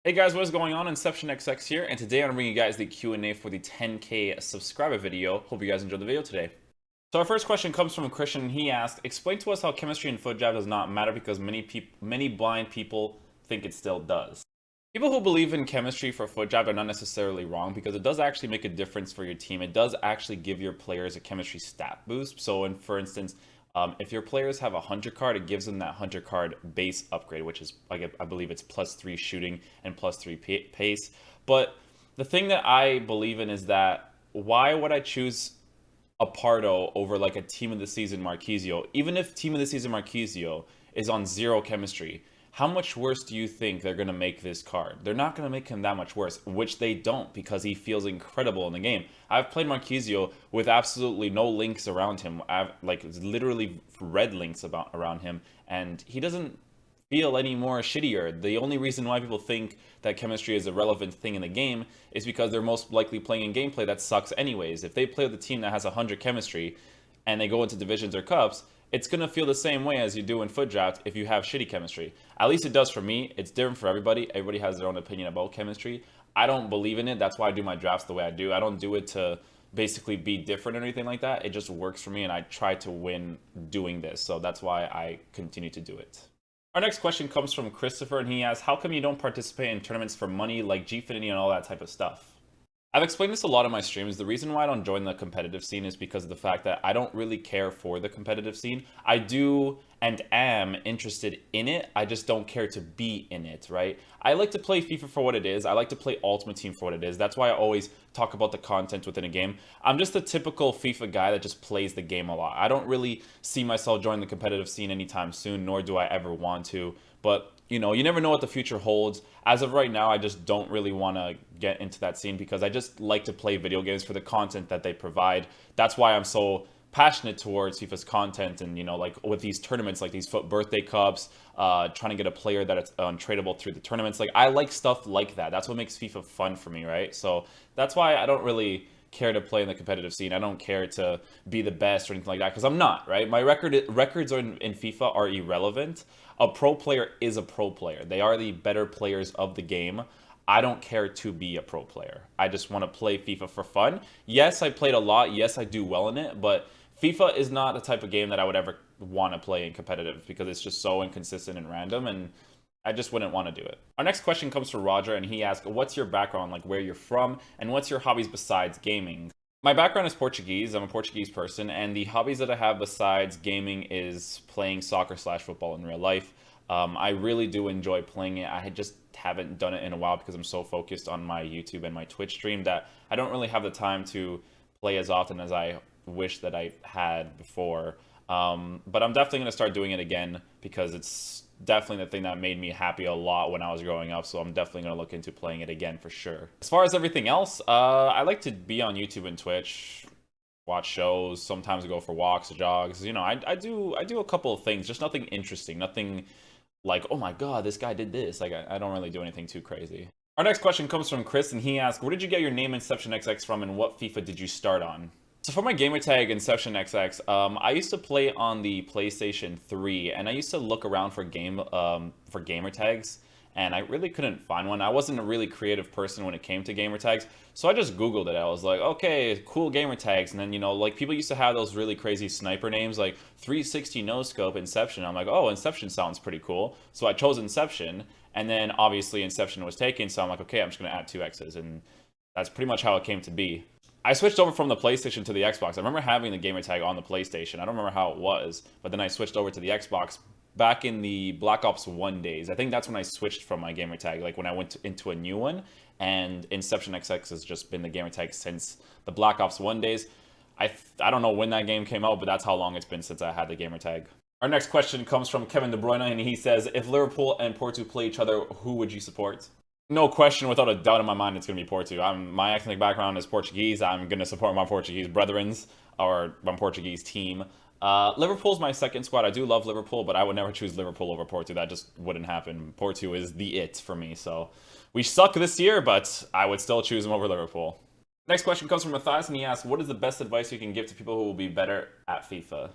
Hey guys, what is going on? inceptionxx here, and today I'm bringing you guys the Q&A for the 10K subscriber video. Hope you guys enjoyed the video today. So our first question comes from Christian, and he asked, explain to us how chemistry in foot jab does not matter because many blind people think it still does. People who believe in chemistry for foot jab are not necessarily wrong because it does actually make a difference for your team. It does actually give your players a chemistry stat boost. So for instance, if your players have a hunter card, it gives them that hunter card base upgrade, which is, I believe it's +3 shooting and +3 pace. But the thing that I believe in is that why would I choose a Pardo over like a team of the season Marquisio? Even if team of the season Marquisio is on 0 chemistry, how much worse do you think they're going to make this card? They're not going to make him that much worse, which they don't because he feels incredible in the game. I've played Marquisio with absolutely no links around him. I've like literally red links around him, and he doesn't feel any more shittier. The only reason why people think that chemistry is a relevant thing in the game is because they're most likely playing in gameplay that sucks anyways. If they play with a team that has 100 chemistry and they go into divisions or cups, it's going to feel the same way as you do in foot draft if you have shitty chemistry. At least it does for me. It's different for everybody. Everybody has their own opinion about chemistry. I don't believe in it. That's why I do my drafts the way I do. I don't do it to basically be different or anything like that. It just works for me, and I try to win doing this. So that's why I continue to do it. Our next question comes from Christopher, and he asks, how come you don't participate in tournaments for money like Gfinity and all that type of stuff? I've explained this a lot on my streams. The reason why I don't join the competitive scene is because of the fact that I don't really care for the competitive scene. I do and am interested in it. I just don't care to be in it, right? I like to play FIFA for what it is. I like to play Ultimate Team for what it is. That's why I always talk about the content within a game. I'm just a typical FIFA guy that just plays the game a lot. I don't really see myself joining the competitive scene anytime soon, nor do I ever want to. But you know, you never know what the future holds. As of right now, I just don't really want to get into that scene because I just like to play video games for the content that they provide. That's why I'm so passionate towards FIFA's content, and you know, like with these tournaments, like these FUT birthday cups, trying to get a player that it's untradeable through the tournaments. Like I like stuff like that. That's what makes FIFA fun for me, right? So that's why I don't really care to play in the competitive scene. I don't care to be the best or anything like that because I'm not, right? My records in FIFA are irrelevant. A pro player is a pro player. They are the better players of the game. I don't care to be a pro player. I just want to play FIFA for fun. Yes, I played a lot. Yes, I do well in it, but FIFA is not the type of game that I would ever want to play in competitive because it's just so inconsistent and random, and I just wouldn't want to do it. Our next question comes from Roger, and he asks, what's your background, like where you're from, and what's your hobbies besides gaming? My background is Portuguese. I'm a Portuguese person, and the hobbies that I have besides gaming is playing soccer/football in real life. I really do enjoy playing it. I just haven't done it in a while because I'm so focused on my YouTube and my Twitch stream that I don't really have the time to play as often as I wish that I had before. But I'm definitely going to start doing it again because it's definitely the thing that made me happy a lot when I was growing up, so I'm definitely going to look into playing it again for sure. As far as everything else, I like to be on YouTube and Twitch, watch shows, sometimes go for walks, jogs. You know, I do a couple of things, just nothing interesting, nothing like, oh my god, this guy did this. Like, I don't really do anything too crazy. Our next question comes from Chris, and he asks, where did you get your name inceptionxx from, and what FIFA did you start on? So for my gamertag inceptionxx, I used to play on the PlayStation 3, and I used to look around for gamer tags, and I really couldn't find one. I wasn't a really creative person when it came to gamer tags, so I just Googled it. I was like, okay, cool gamer tags, and then, you know, like people used to have those really crazy sniper names like 360 no scope Inception. I'm like, oh, Inception sounds pretty cool, so I chose Inception, and then obviously Inception was taken, so I'm like, okay, I'm just gonna add 2x's, and that's pretty much how it came to be. I switched over from the PlayStation to the Xbox. I remember having the gamer tag on the PlayStation. I don't remember how it was, but then I switched over to the Xbox back in the Black Ops 1 days. I think that's when I switched from my gamer tag, like when I went into a new one, and inceptionxx has just been the gamer tag since the Black Ops 1 days. I don't know when that game came out, but that's how long it's been since I had the gamer tag. Our next question comes from Kevin De Bruyne, and he says, if Liverpool and Porto play each other, who would you support? No question, without a doubt in my mind, it's going to be Porto. My ethnic background is Portuguese. I'm going to support my Portuguese brethrens, or my Portuguese team. Liverpool's my second squad. I do love Liverpool, but I would never choose Liverpool over Porto. That just wouldn't happen. Porto is the it for me. So we suck this year, but I would still choose them over Liverpool. Next question comes from Matthias, and he asks, what is the best advice you can give to people who will be better at FIFA?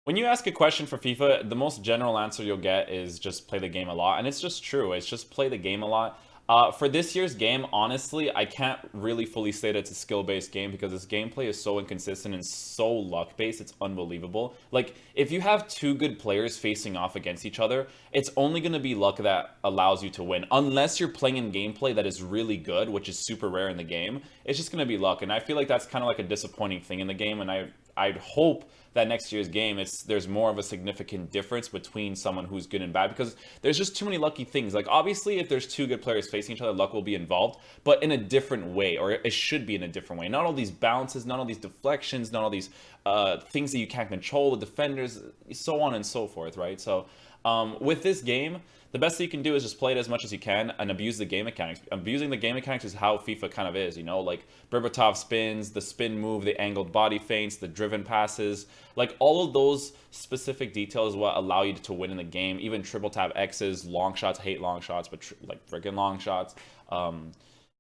When you ask a question for FIFA, the most general answer you'll get is just play the game a lot. And it's just true. It's just play the game a lot. For this year's game, honestly, I can't really fully say that it's a skill-based game because this gameplay is so inconsistent and so luck-based, it's unbelievable. Like, if you have two good players facing off against each other, it's only going to be luck that allows you to win. Unless you're playing in gameplay that is really good, which is super rare in the game, it's just going to be luck. And I feel like that's kind of like a disappointing thing in the game, and I'd hope that next year's game there's more of a significant difference between someone who's good and bad, because there's just too many lucky things. Like, obviously, if there's two good players facing each other, luck will be involved, but in a different way, or it should be in a different way. Not all these bounces, not all these deflections, not all these things that you can't control, the defenders, so on and so forth, right? So with this game, the best that you can do is just play it as much as you can and abuse the game mechanics. Abusing the game mechanics is how FIFA kind of is, you know, like Berbatov spins, the spin move, the angled body feints, the driven passes, like all of those specific details is what allow you to win in the game. Even triple tap X's, long shots, hate long shots, but like freaking long shots.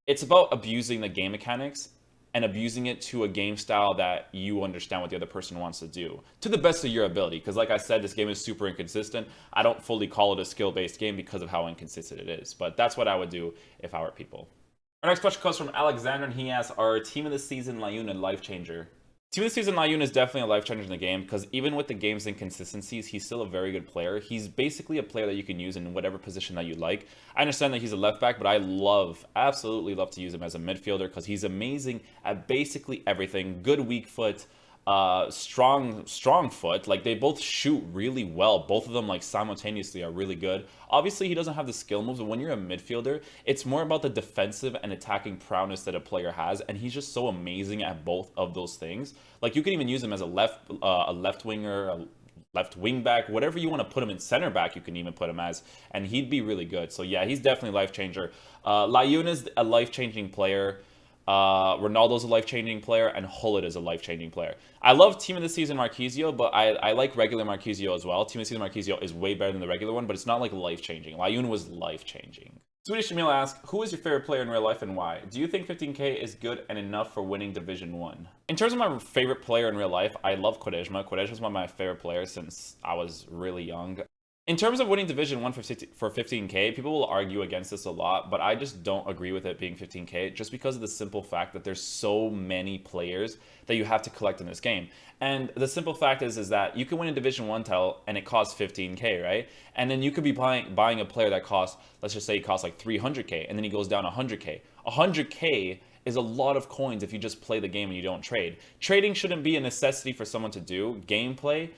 It's about abusing the game mechanics and abusing it to a game style that you understand what the other person wants to do to the best of your ability. Because like I said, this game is super inconsistent. I don't fully call it a skill-based game because of how inconsistent it is, but that's what I would do if I were people. Our next question comes from Alexander, and he asks, are team of the season Layun a life changer? Team of the season Layun is definitely a life changer in the game, because even with the game's inconsistencies, he's still a very good player. He's basically a player that you can use in whatever position that you like. I understand that he's a left back, but I absolutely love to use him as a midfielder because he's amazing at basically everything. Good weak foot, strong foot. Like, they both shoot really well. Both of them, like, simultaneously are really good. Obviously, he doesn't have the skill moves, but when you're a midfielder, it's more about the defensive and attacking prowess that a player has, and he's just so amazing at both of those things. Like, you can even use him as a left winger, a left wing back, whatever you want to put him in. Center back, you can even put him as, and he'd be really good. So yeah, he's definitely a life changer. Layun is a life-changing player. Ronaldo's a life-changing player, and Hullet is a life-changing player. I love Team of the Season Marquisio, but I like regular Marquisio as well. Team of the Season Marquisio is way better than the regular one, but it's not like life-changing. Layun was life-changing. Swedish Emil asks, who is your favorite player in real life and why? Do you think 15k is good and enough for winning Division 1? In terms of my favorite player in real life, I love Quaresma. Quaresma is one of my favorite players since I was really young. In terms of winning Division 1 for 15k, people will argue against this a lot, but I just don't agree with it being 15k just because of the simple fact that there's so many players that you have to collect in this game. And the simple fact is that you can win a Division 1 title and it costs 15k, right? And then you could be buying a player that costs, let's just say he costs like 300k, and then he goes down 100k. 100k is a lot of coins if you just play the game and you don't trade. Trading shouldn't be a necessity for someone to do. Gameplay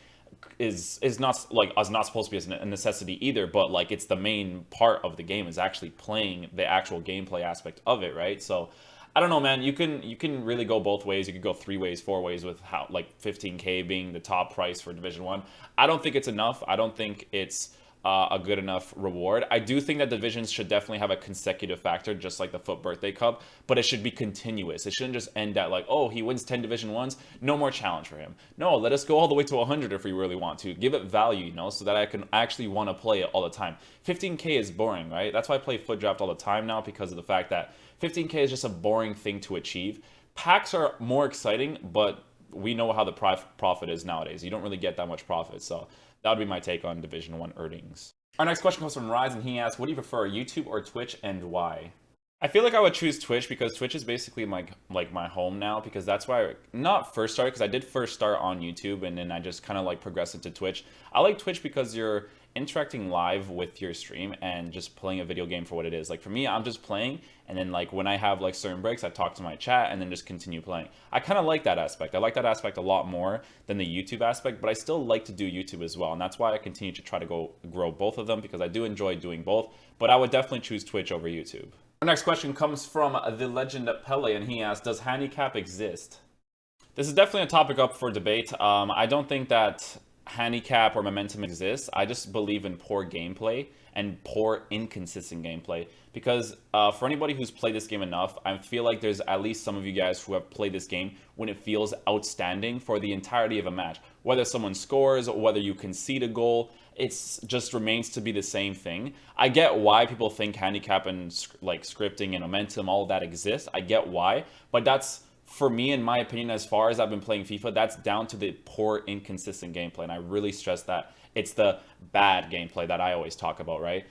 is not supposed to be a necessity either, but like it's the main part of the game is actually playing the actual gameplay aspect of it, right? So I don't know, man. You can really go both ways. You could go 3 ways, 4 ways with how, like, 15k being the top price for Division 1. I don't think it's enough. I don't think it's a good enough reward. I do think that divisions should definitely have a consecutive factor, just like the FUT Birthday Cup, but it should be continuous. It shouldn't just end at like, oh, he wins 10 Division 1s, no more challenge for him. No, let us go all the way to 100 if we really want to. Give it value, you know, so that I can actually want to play it all the time. 15k is boring, right? That's why I play FUT Draft all the time now, because of the fact that 15k is just a boring thing to achieve. Packs are more exciting, but we know how the profit is nowadays. You don't really get that much profit, so that would be my take on Division 1 earnings. Our next question comes from Rise, and he asks, what do you prefer, YouTube or Twitch, and why? I feel like I would choose Twitch because Twitch is basically my home now, because that's why I not first started, because I did first start on YouTube and then I just kind of like progressed into Twitch. I like Twitch because you're interacting live with your stream and just playing a video game for what it is. Like for me, I'm just playing, and then like when I have like certain breaks, I talk to my chat and then just continue playing. I kind of like that aspect. I like that aspect a lot more than the YouTube aspect, but I still like to do YouTube as well, and that's why I continue to try to grow both of them, because I do enjoy doing both, but I would definitely choose Twitch over YouTube. Our next question comes from the legend Pele, and he asks, does handicap exist? This is definitely a topic up for debate. I don't think that handicap or momentum exists. I just believe in poor gameplay and poor inconsistent gameplay, because for anybody who's played this game enough, I feel like there's at least some of you guys who have played this game when it feels outstanding for the entirety of a match. Whether someone scores, whether you concede a goal, it's just remains to be the same thing. I get why people think handicap and like scripting and momentum, all of that exists. I get why, but that's, for me, in my opinion, as far as I've been playing FIFA, that's down to the poor, inconsistent gameplay. And I really stress that it's the bad gameplay that I always talk about, right?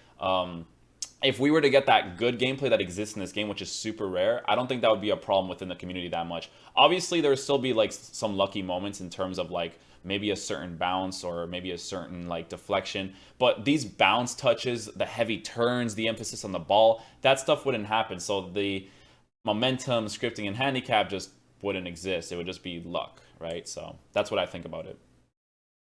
if we were to get that good gameplay that exists in this game, which is super rare, I don't think that would be a problem within the community that much. Obviously, there would still be like some lucky moments in terms of like maybe a certain bounce or maybe a certain like deflection. But these bounce touches, the heavy turns, the emphasis on the ball, that stuff wouldn't happen. So the momentum, scripting, and handicap just wouldn't exist. It would just be luck, right? So that's what I think about it.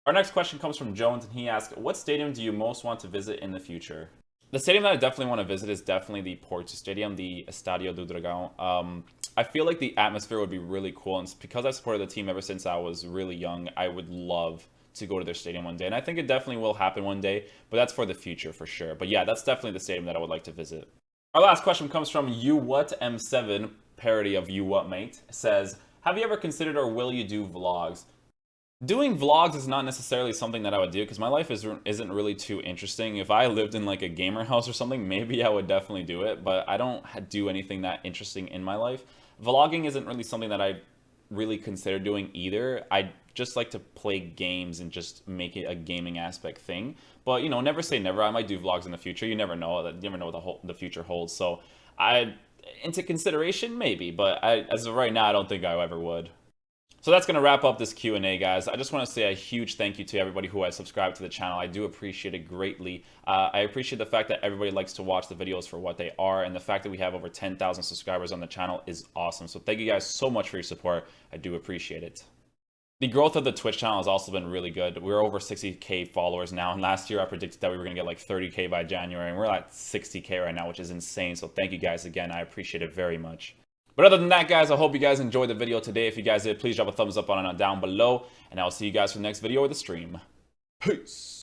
Our next question comes from Jones, and he asks, what stadium do you most want to visit in the future? The stadium that I definitely want to visit is definitely the Porto Stadium, the Estadio do Dragão. I feel like the atmosphere would be really cool, and because I supported the team ever since I was really young, I would love to go to their stadium one day, and I think it definitely will happen one day, but that's for the future for sure. But yeah, that's definitely the stadium that I would like to visit. Our last question comes from You What M7, parody of You What Mate, it says, have you ever considered or will you do vlogs? Doing vlogs is not necessarily something that I would do because my life isn't really too interesting. If I lived in like a gamer house or something, maybe I would definitely do it, but I don't do anything that interesting in my life. Vlogging isn't really something that I really consider doing either. I just like to play games and just make it a gaming aspect thing. But you know, never say never. I might do vlogs in the future. You never know. You never know what the future holds. So I into consideration maybe, but as of right now, I don't think I ever would. So that's going to wrap up this Q&A, guys. I just want to say a huge thank you to everybody who has subscribed to the channel. I do appreciate it greatly. I appreciate the fact that everybody likes to watch the videos for what they are, and the fact that we have over 10,000 subscribers on the channel is awesome. So thank you guys so much for your support. I do appreciate it. The growth of the Twitch channel has also been really good. We're over 60K followers now, and last year I predicted that we were going to get like 30K by January, and we're at 60K right now, which is insane. So thank you guys again. I appreciate it very much. But other than that, guys, I hope you guys enjoyed the video today. If you guys did, please drop a thumbs up on it down below. And I'll see you guys for the next video or the stream. Peace.